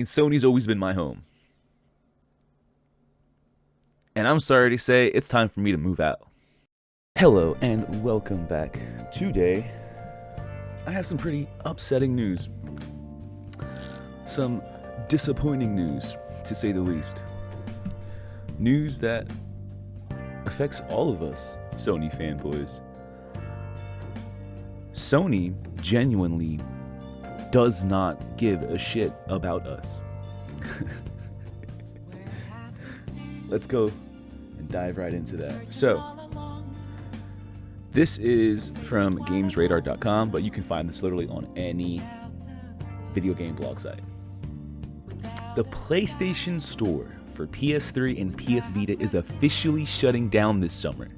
And Sony's always been my home. And I'm sorry to say, it's time for me to move out. Hello and welcome back. Today, I have some pretty upsetting news. Some disappointing news, to say the least. News that affects all of us Sony fanboys. Sony genuinely does not give a shit about us. Let's go and dive right into that. So, this is from gamesradar.com, but you can find this literally on any video game blog site. The PlayStation Store for PS3 and PS Vita is officially shutting down this summer.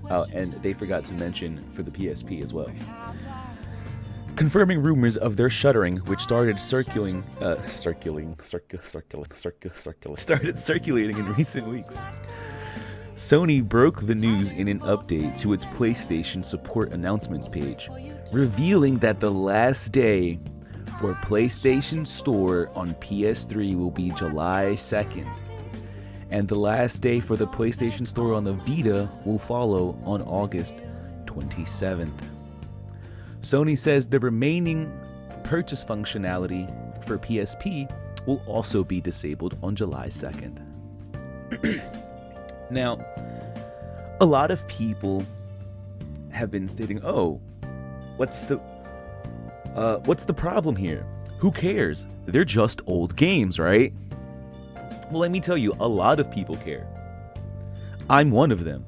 Oh, and they forgot to mention for the PSP as well. Confirming rumors of their shuttering, which started circulating in recent weeks. Sony broke the news in an update to its PlayStation support announcements page, revealing that the last day for PlayStation Store on PS3 will be July 2nd, and the last day for the PlayStation Store on the Vita will follow on August 27th. Sony says the remaining purchase functionality for PSP will also be disabled on July 2nd. Now, a lot of people have been stating, "Oh, what's the problem here? Who cares? They're just old games, right?" Well, let me tell you, a lot of people care. I'm one of them.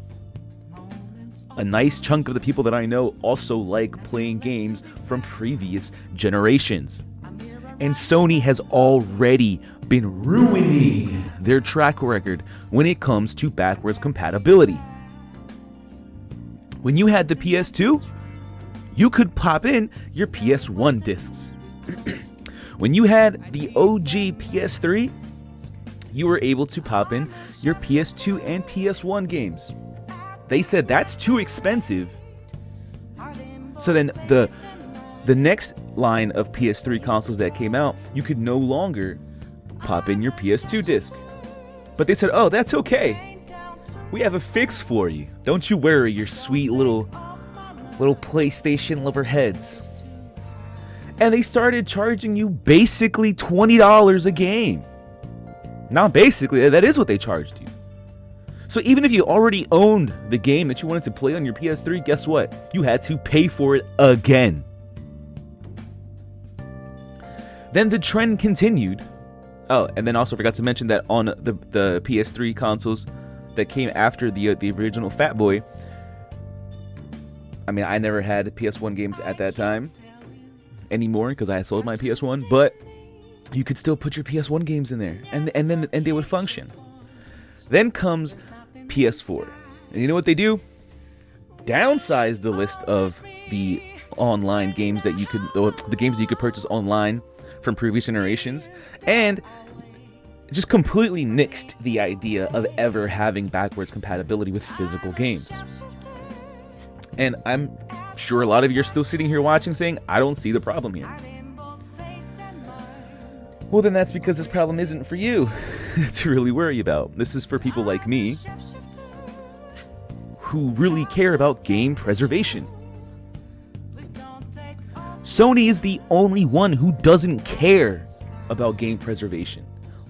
A nice chunk of the people that I know also like playing games from previous generations. And Sony has already been ruining their track record when it comes to backwards compatibility. When you had the PS2, you could pop in your PS1 discs. When you had the OG PS3, you were able to pop in your PS2 and PS1 games. They said that's too expensive. So then the next line of PS3 consoles that came out, you could no longer pop in your PS2 disc. But they said, "Oh, that's okay. We have a fix for you. Don't you worry, your sweet little PlayStation lover heads." And they started charging you basically $20 a game. Not basically, that is what they charged you. So even if you already owned the game that you wanted to play on your PS3, guess what? You had to pay for it again. Then the trend continued. Oh, and then also forgot to mention that on the PS3 consoles that came after the original Fat Boy, I mean, I never had PS1 games at that time anymore because I had sold my PS1, but you could still put your PS1 games in there, and they would function. Then comes PS4, and you know what they do? Downsize the list of the online games that you could, the games that you could purchase online from previous generations, and just completely nixed the idea of ever having backwards compatibility with physical games. And I'm sure a lot of you are still sitting here watching saying, "I don't see the problem here." Well, then that's because this problem isn't for you to really worry about. This is for people like me who really care about game preservation. Sony is the only one who doesn't care about game preservation.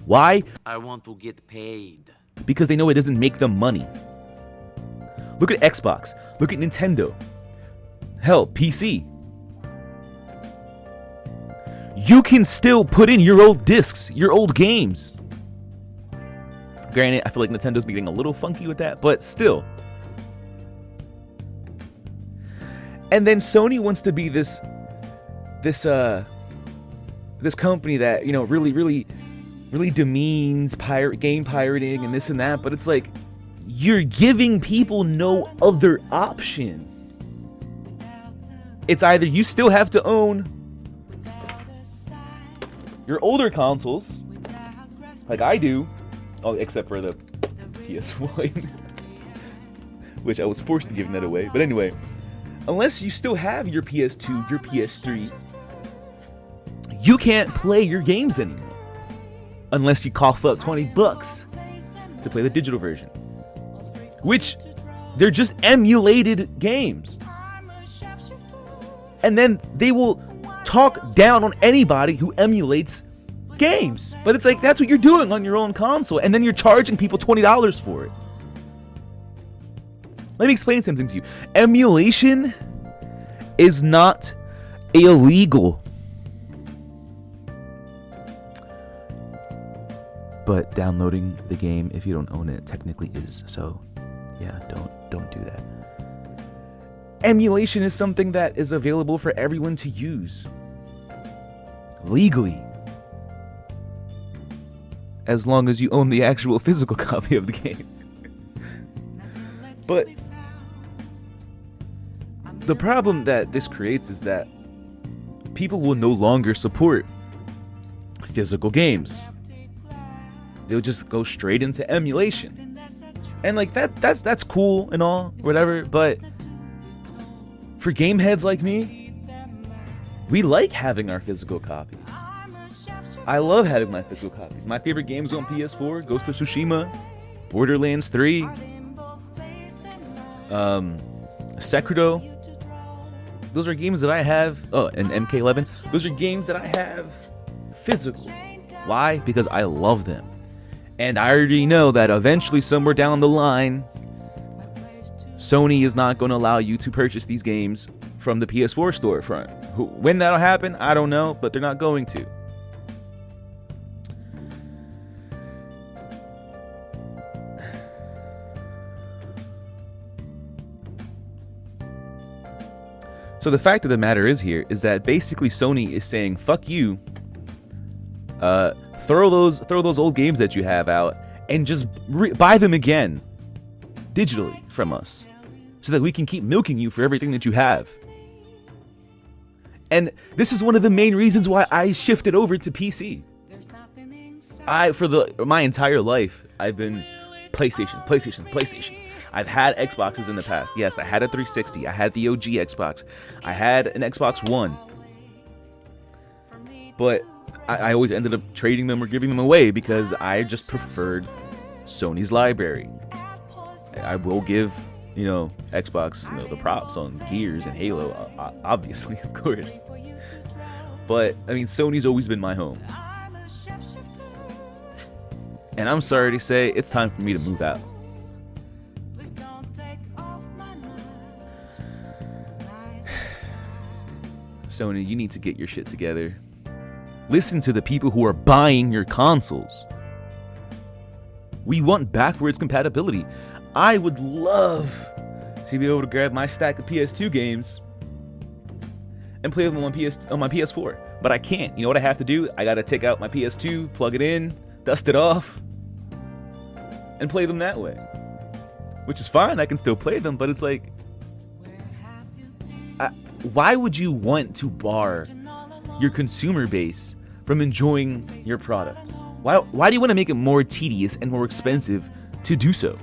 Why? I want to get paid. Because they know it doesn't make them money. Look at Xbox. Look at Nintendo. Hell, PC. You can still put in your old discs, your old games. Granted, I feel like Nintendo's getting a little funky with that, but still. And then Sony wants to be this company that, you know, really demeans game pirating and this and that, but it's like you're giving people no other option. It's either you still have to own your older consoles, like I do, except for the PS1, which I was forced to give that away. But anyway, unless you still have your PS2, your PS3, you can't play your games anymore. unless you cough up $20 to play the digital version, which they're just emulated games. And then they will talk down on anybody who emulates games. But it's like, that's what you're doing on your own console, and then you're charging people $20 for it. Let me explain something to you. Emulation is not illegal. But downloading the game, if you don't own it, technically is. So yeah, don't do that. Emulation is something that is available for everyone to use legally, as long as you own the actual physical copy of the game. But the problem that this creates is that people will no longer support physical games. They'll just go straight into emulation. And like that's cool and all, whatever, but for game heads like me, we like having our physical copies. I love having my physical copies. My favorite games on PS4, Ghost of Tsushima, Borderlands 3, Sekiro. Those are games that I have. Oh, and MK11. Those are games that I have physical. Why? Because I love them. And I already know that eventually, somewhere down the line, Sony is not going to allow you to purchase these games from the PS4 storefront. When that'll happen, I don't know, but they're not going to. So the fact of the matter is that basically Sony is saying, fuck you. Throw those old games that you have out and just buy them again digitally from us, so that we can keep milking you for everything that you have. And this is one of the main reasons why I shifted over to PC. My entire life I've been PlayStation. I've had Xboxes in the past. Yes, I had a 360. I had the OG Xbox. I had an Xbox One. But I always ended up trading them or giving them away because I just preferred Sony's library. I will give, Xbox, the props on Gears and Halo, obviously, of course. But, Sony's always been my home. And I'm sorry to say, it's time for me to move out. Sony, you need to get your shit together. Listen to the people who are buying your consoles. We want backwards compatibility. I would love to be able to grab my stack of PS2 games and play them on my PS4, but I can't. You know what I have to do? I gotta take out my PS2, plug it in, dust it off, and play them that way. Which is fine. I can still play them, but it's like, why would you want to bar your consumer base from enjoying your product? Why do you want to make it more tedious and more expensive to do so?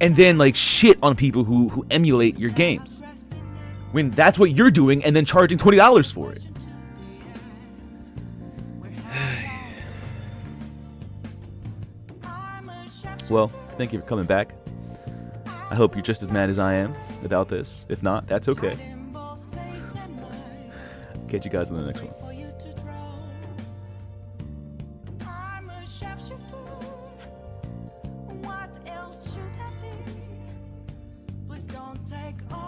And then shit on people who emulate your games, when that's what you're doing, and then charging $20 for it. Well, thank you for coming back. I hope you're just as mad as I am about this. If not, that's okay. Catch you guys in the next one. What else should I be? Please don't take all